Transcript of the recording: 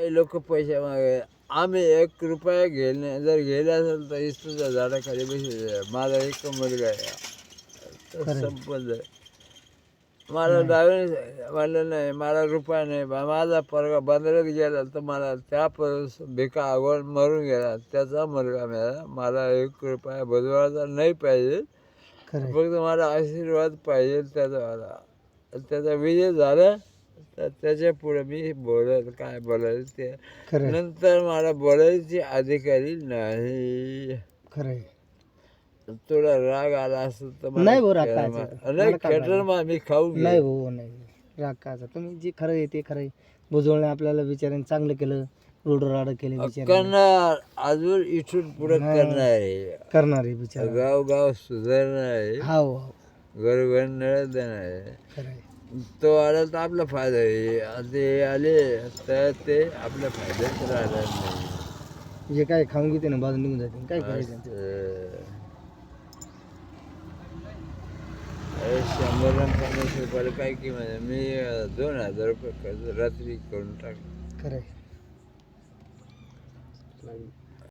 काही लोक पैसे मागे. आम्ही 1 रुपया जर गेला असेल तर इस्तूच्या झाडाखाली बसले. माझा एक मुलगा आहे तर संपलं. मला डायरेक्ट म्हणलं नाही मला रुपया नाही माझा पोरगा बंदरात गेला तर मला त्या भिका आवड मरून गेला त्याचा मुलगा मिळाला. मला 1 रुपया बुधवारचा नाही पाहिजे, फक्त मला आशीर्वाद पाहिजे त्याचा. मला त्याचा विजय झाला तर त्याच्या पुढे मी बोलायला काय बोलायचं ते नंतर मला बोलायची अधिकारी नाही. थोडा राग आला असं तर नाही भाऊ, राग नाही खेटर मी खाऊ नाही भाऊ, नाही राग काचा. तुम्ही जे खरं आहे ते खरं आहे. भुजवळने आपल्याला बिचाऱ्याने चांगलं केलं, रोड केले बिचारे करणार. अजून इथून पुढे करणार आहे बिचारा. गाव सुधारणार आहे, हो घरोघर नळ देणार आहे. खरं आहे. तो आला तर आपला फायदा आहे, ते आले तर ते आपल्या फायद्यात राहणार नाही. जे काय खाऊन घेते ना बाजून निघून जाते काय करायचं. 100 आणि 50 रुपयाला काय किंमत आहे. मी 2000 रुपये खर्च रात्री करून टाकले. खरं आहे.